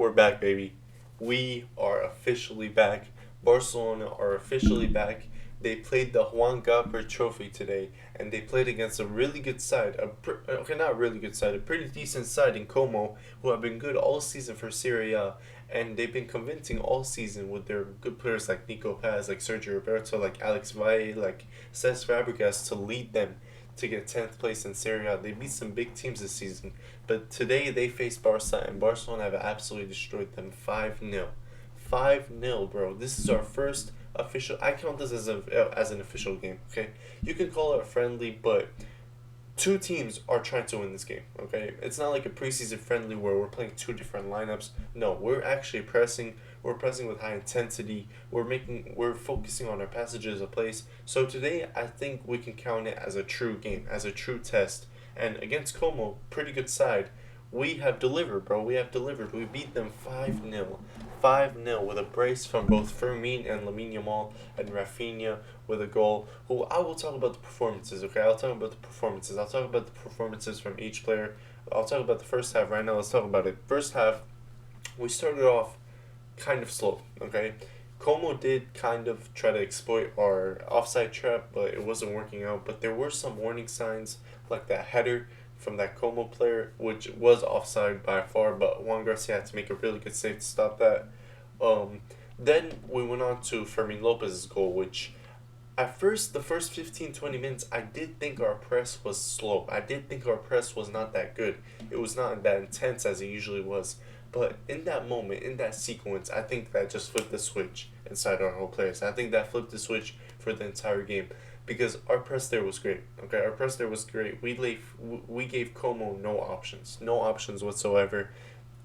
We're back, baby. We are officially back. Barcelona are officially back. They played the Juan Gaffer Trophy today, and they played against a really good side. Okay, not really good side, a pretty decent side in Como, who have been good all season for Serie A, and they've been convincing all season with their good players like Nico Paz, like Sergio Roberto, like Alex Valle, like Cesc Fabregas to lead them to get 10th place in Serie A. They beat some big teams this season. But today they face Barca, and Barcelona have absolutely destroyed them 5-0. 5-0, bro. This is our first official. I count this as an official game, okay? You can call it a friendly, but two teams are trying to win this game, okay? It's not like a preseason friendly where we're playing two different lineups. No, we're actually pressing. We're pressing with high intensity. We're focusing on our passages of place. So today, I think we can count it as a true game, as a true test. And against Como, pretty good side. We have delivered, bro. We have delivered. We beat them 5-0. 5-0 with a brace from both Fermin and Lamine and Rafinha with a goal. Who I will talk about the performances, okay? I'll talk about the performances. I'll talk about the performances from each player. I'll talk about the first half right now. Let's talk about it. First half, we started off kind of slow, okay? Como did kind of try to exploit our offside trap, but it wasn't working out. But there were some warning signs, like that header from that Como player, which was offside by far, but Juan Garcia had to make a really good save to stop that. Um, then we went on to Fermin Lopez's goal, which at first, the first 15 20 minutes, I did think our press was slow. I did think our press was not that good. It was not that intense as it usually was. But in that moment, in that sequence, I think that just flipped the switch inside our whole players. I think that flipped the switch for the entire game because our press there was great. Okay, our press there was great. We gave Como no options whatsoever.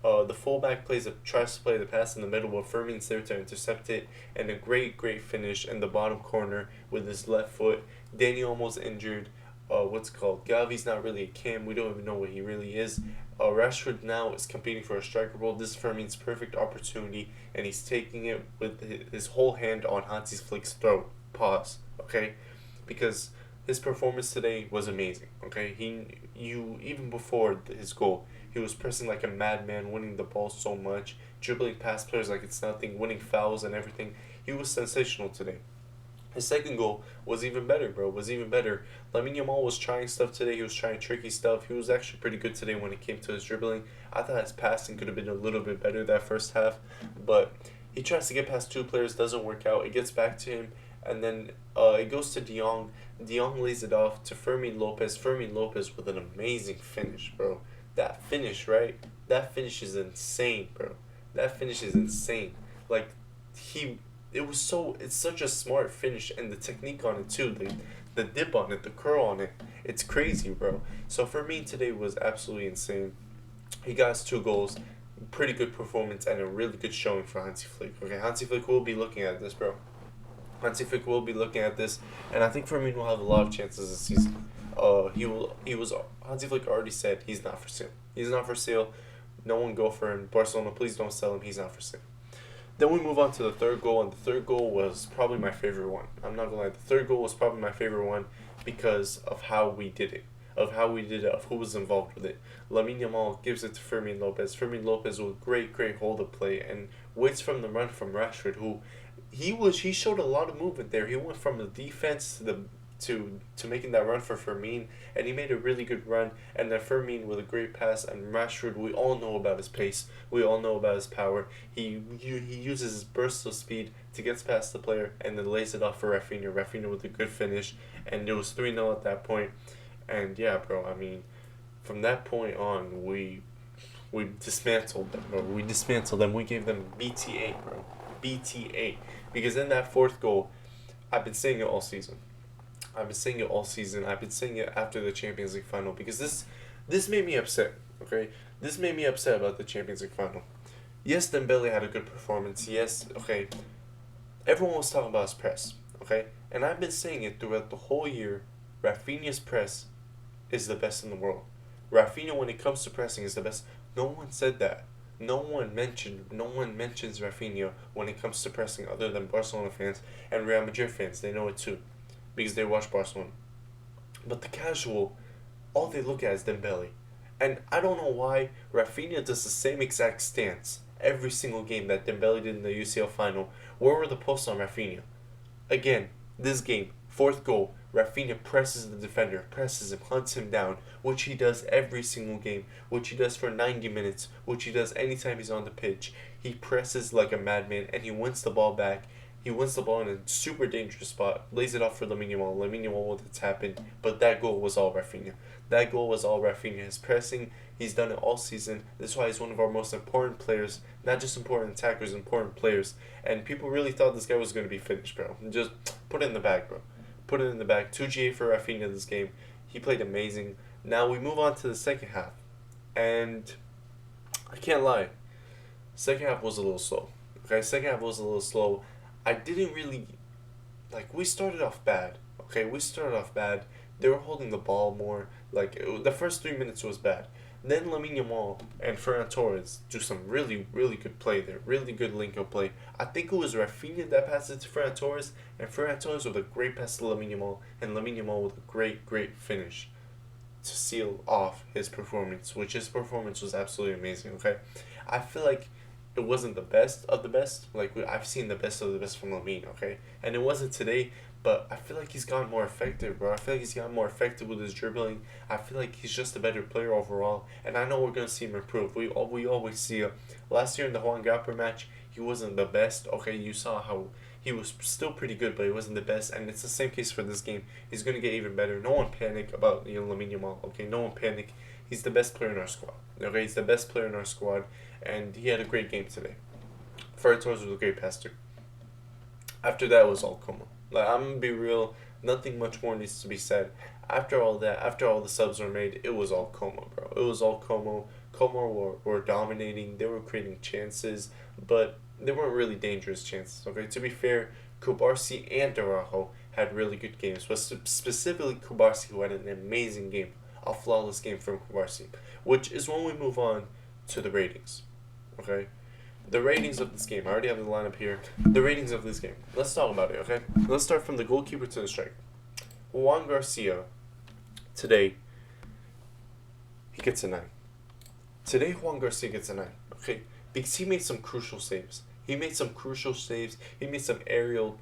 The fullback tries to play the pass in the middle, but Fermin's there to intercept it, and a great finish in the bottom corner with his left foot. Danny almost injured. What's it called? Gavi's not really a cam. We don't even know what he really is. Rashford now is competing for a striker role. This is Fermin's perfect opportunity, and he's taking it with his whole hand on Hansi Flick's throat. Pause. Okay, because his performance today was amazing. Okay, even before his goal, he was pressing like a madman, winning the ball so much, dribbling past players like it's nothing, winning fouls and everything. He was sensational today. His second goal was even better, bro. Was even better. Lamine Yamal was trying stuff today. He was trying tricky stuff. He was actually pretty good today when it came to his dribbling. I thought his passing could have been a little bit better that first half, but he tries to get past two players, doesn't work out. It gets back to him, and then it goes to De Jong. De Jong lays it off to Fermin Lopez. Fermin Lopez with an amazing finish, bro. That finish, right? That finish is insane, bro. That finish is insane. Like he it's such a smart finish, and the technique on it too, the dip on it, the curl on it, it's crazy, bro. So for me today was absolutely insane. He got his two goals, pretty good performance, and a really good showing for Hansi Flick. Okay, Hansi Flick will be looking at this, bro. Hansi Flick will be looking at this, and I think Firmino will have a lot of chances this season. Hansi Flick already said he's not for sale. He's not for sale. No one go for him. Barcelona, please don't sell him. He's not for sale. Then we move on to the third goal, and the third goal was probably my favorite one. I'm not gonna lie, the third goal was probably my favorite one because of how we did it, of who was involved with it. Lamine Yamal gives it to Fermin Lopez. Fermin Lopez with great hold of play and waits from the run from Rashford, who he showed a lot of movement there. He went from the defense to making that run for Fermin, and he made a really good run. And then Fermin with a great pass, and Rashford, we all know about his pace, we all know about his power. He uses his burst of speed to get past the player, and then lays it off for Rafinha. Rafinha with a good finish, and it was 3-0 at that point. And yeah, bro, I mean, from that point on, we dismantled them, bro. We dismantled them. We gave them BTA, bro. BTA. Because in that fourth goal, I've been saying it all season. I've been saying it all season. I've been saying it after the Champions League final because this made me upset. Okay, this made me upset about the Champions League final. Yes, Dembele had a good performance. Yes, okay. Everyone was talking about his press. Okay, and I've been saying it throughout the whole year. Rafinha's press is the best in the world. Rafinha, when it comes to pressing, is the best. No one said that. No one mentions Rafinha when it comes to pressing other than Barcelona fans and Real Madrid fans. They know it too because they watch Barcelona. But the casual, all they look at is Dembele. And I don't know why Rafinha does the same exact stance Every single game that Dembele did in the UCL final, where were the posts on Rafinha? Again, this game, fourth goal, Rafinha presses the defender, presses him, hunts him down, which he does every single game, which he does for 90 minutes, which he does anytime he's on the pitch. He presses like a madman and he wins the ball back. He wins the ball in a super dangerous spot, lays it off for lamineyamal. Lamineyamal with the tap in, but that goal was all Rafinha. That goal was all Rafinha. His pressing, he's done it all season. That's why he's one of our most important players. Not just important attackers, important players. And people really thought this guy was going to be finished, bro. Just put it in the bag, bro. Put it in the bag. 2GA for Rafinha this game. He played amazing. Now we move on to the second half. And I can't lie. Second half was a little slow. Okay, second half was a little slow. I didn't really, we started off bad. Okay, we started off bad. They were holding the ball more. The first 3 minutes was bad. Then Lamineyamal and Ferran Torres do some really, really good play there. Really good link-up play. I think it was Rafinha that passed it to Ferran Torres, and Ferran Torres with a great pass to Lamineyamal, and Lamineyamal with a great, great finish to seal off his performance, which his performance was absolutely amazing, okay? I feel like it wasn't the best of the best. I've seen the best of the best from Lamine, okay? And it wasn't today, but I feel like he's gotten more effective, bro. I feel like he's gotten more effective with his dribbling. I feel like he's just a better player overall, and I know we're going to see him improve. We always see last year in the Juan Gaffer match, he wasn't the best, okay? You saw how he was still pretty good, but he wasn't the best, and it's the same case for this game. He's going to get even better. No one panic about Lamineyamal, okay? No one panic. He's the best player in our squad, okay? He's the best player in our squad, and he had a great game today. Ferran Torres was a great passer. After that, it was all Como. I'm going to be real, nothing much more needs to be said. After all that, after all the subs were made, it was all Como, bro. It was all Como. Como were dominating. They were creating chances, but they weren't really dangerous chances, okay? To be fair, Kubarsi and Araujo had really good games, but specifically Kubarsi, who had an amazing game, a flawless game from Kubarsi, which is when we move on to the ratings, okay? The ratings of this game. I already have the lineup here. The ratings of this game. Let's talk about it, okay? Let's start from the goalkeeper to the striker. Juan Garcia, today, he gets a 9. Today, Juan Garcia gets a 9, okay? Because he made some crucial saves. He made some aerial,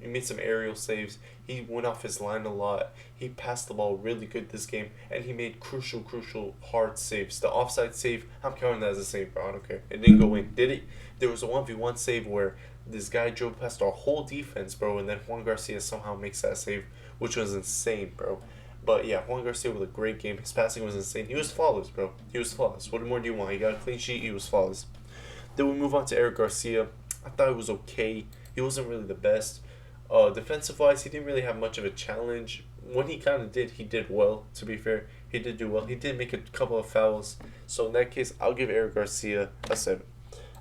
he made some aerial saves. He went off his line a lot. He passed the ball really good this game. And he made crucial, hard saves. The offside save, I'm counting that as a save, bro. I don't care. It didn't go in, did it? There was a 1v1 save where this guy drove past our whole defense, bro. And then Juan Garcia somehow makes that save, which was insane, bro. But yeah, Juan Garcia with a great game. His passing was insane. He was flawless, bro. He was flawless. What more do you want? He got a clean sheet. He was flawless. Then we move on to Eric Garcia. I thought it was okay. He wasn't really the best. Defensive-wise, he didn't really have much of a challenge. When he kind of did, he did well, to be fair. He did do well. He did make a couple of fouls. So in that case, I'll give Eric Garcia a 7.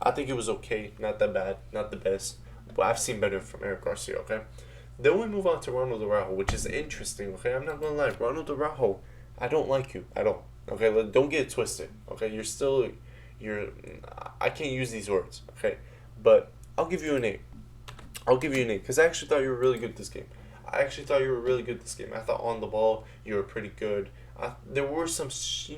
I think it was okay. Not that bad. Not the best. But I've seen better from Eric Garcia, okay? Then we move on to Ronald Araujo, which is interesting, okay? I'm not going to lie. Ronald Araujo, I don't like you at all. Okay? Don't get it twisted, okay? I can't use these words, okay? But I'll give you an 8. Because I actually thought you were really good this game. I thought on the ball, you were pretty good. There were some shaky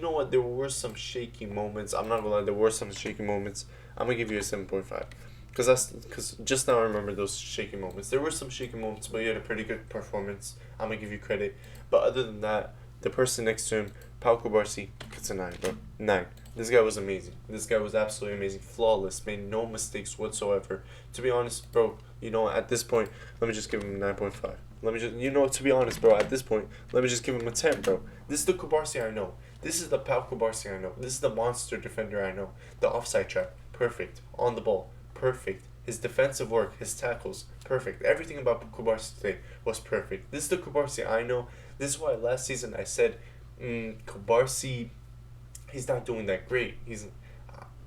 moments. I'm not going to lie, there were some shaky moments. I'm going to give you a 7.5. Because just now I remember those shaky moments. There were some shaky moments, but you had a pretty good performance. I'm going to give you credit. But other than that, the person next to him, Pau Kubarsi, gets a 9, bro. 9. This guy was amazing. This guy was absolutely amazing. Flawless. Made no mistakes whatsoever. To be honest, bro, at this point, let me just give him a 9.5. To be honest, bro, at this point, let me just give him a 10, bro. This is the Kubarsi I know. This is the Pau Kubarsi I know. This is the monster defender I know. The offside trap, perfect. On the ball, perfect. His defensive work, his tackles, perfect. Everything about Kubarsi today was perfect. This is the Kubarsi I know. This is why last season I said, Kubarsi, he's not doing that great.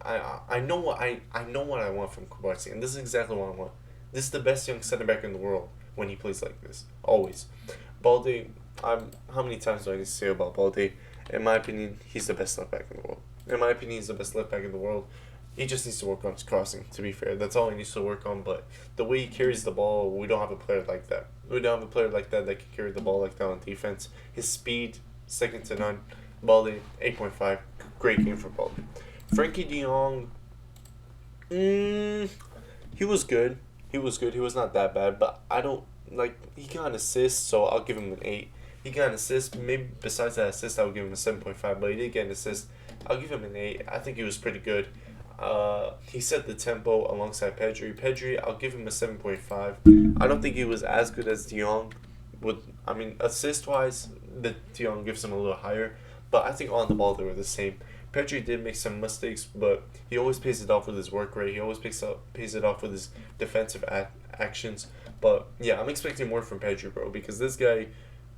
I know what I want from Kubarsi, and this is exactly what I want. This is the best young center back in the world when he plays like this. Always. Balde, how many times do I need to say about Balde? In my opinion, he's the best left back in the world. He just needs to work on his crossing, to be fair. That's all he needs to work on, but the way he carries the ball, we don't have a player like that. We don't have a player like that can carry the ball like that on defense. His speed, second to none. Balde, 8.5. Great game for Balde. Frankie de Jong, Mm, he was good. He was good. He was not that bad, but I don't like. He got an assist, so I'll give him an 8. He got an assist. Maybe besides that assist, I would give him a 7.5. But he did get an assist. I'll give him an 8. I think he was pretty good. He set the tempo alongside Pedri. Pedri, I'll give him a 7.5. I don't think he was as good as De Jong. Assist wise, the De Jong gives him a little higher, but I think on the ball they were the same. Pedri did make some mistakes, but he always pays it off with his work rate. He always pays it off with his defensive actions. But yeah, I'm expecting more from Pedri, bro, because this guy,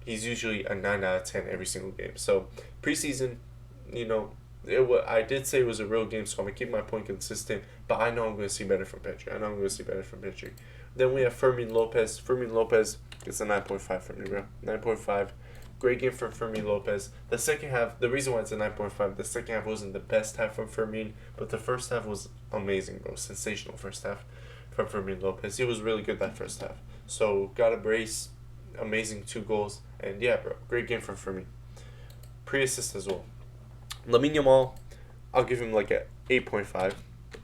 he's usually a 9 out of 10 every single game. So preseason, you know, I did say it was a real game, so I'm gonna keep my point consistent. But I know I'm gonna see better from Pedri. I know I'm gonna see better from Pedri. Then we have Fermin Lopez. Fermin Lopez gets a 9.5 from me, bro. 9.5. Great game from Fermin Lopez. The second half, the reason why it's a 9.5, the second half wasn't the best half from Fermin, but the first half was amazing, bro. Sensational first half from Fermin Lopez. He was really good that first half. So, got a brace, amazing 2 goals, and yeah, bro, great game from Fermin. Pre-assist as well. Lamine I'll give him like a 8.5.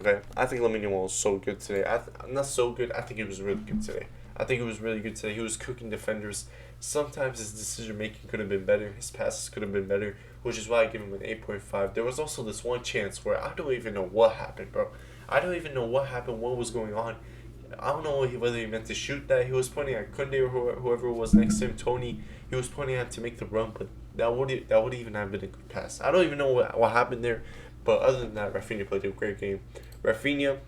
Okay, I think Lamine is so good today. Not so good. I think he was really good today. I think he was really good today. He was cooking defenders. Sometimes his decision making could have been better. His passes could have been better, which is why I give him an 8.5. There was also this one chance where I don't even know what happened, bro. I don't even know what happened, what was going on. I don't know whether he meant to shoot that. He was pointing at Kunde or whoever was next to him, Tony. He was pointing at to make the run, but that would even have been a good pass. I don't even know what happened there, but other than that, Rafinha played a great game. Rafinha,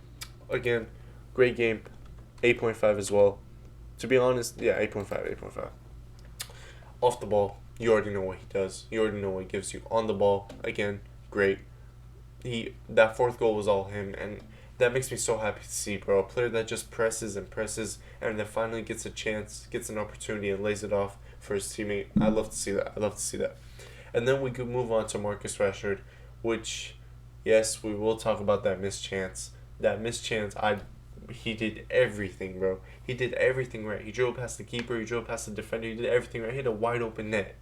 again, great game, 8.5 as well. To be honest, yeah, 8.5, 8.5. Off the ball, you already know what he does. You already know what he gives you. On the ball, again, great. That 4th goal was all him, and that makes me so happy to see, bro. A player that just presses and presses, and then finally gets a chance, gets an opportunity, and lays it off for his teammate. I love to see that. I love to see that. And then we could move on to Marcus Rashford, which, yes, we will talk about that missed chance. That missed chance, he did everything, bro. He did everything right. He drove past the keeper. He drove past the defender. He did everything right. He hit a wide open net,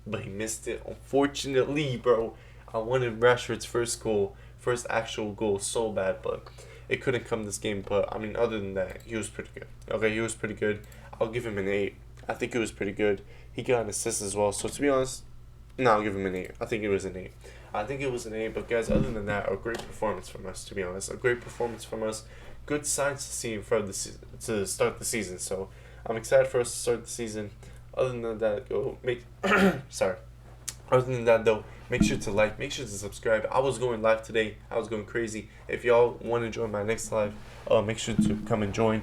but he missed it. Unfortunately, bro, I wanted Rashford's first actual goal so bad, but it couldn't come this game. But I mean, other than that, he was pretty good. Okay, he was pretty good. I'll give him an 8. I think it was pretty good. He got an assist as well. So to be honest, no, I'll give him an 8. I think it was an 8. I think it was an 8. But guys, other than that, a great performance from us. To be honest, a great performance from us. Good signs to see for to start the season. So I'm excited for us to start the season. Other than that, sorry. Other than that, though, make sure to like, make sure to subscribe. I was going live today. I was going crazy. If y'all want to join my next live, make sure to come and join.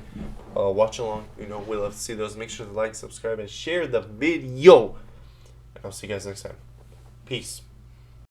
Watch along. You know, we love to see those. Make sure to like, subscribe, and share the video. And I'll see you guys next time. Peace.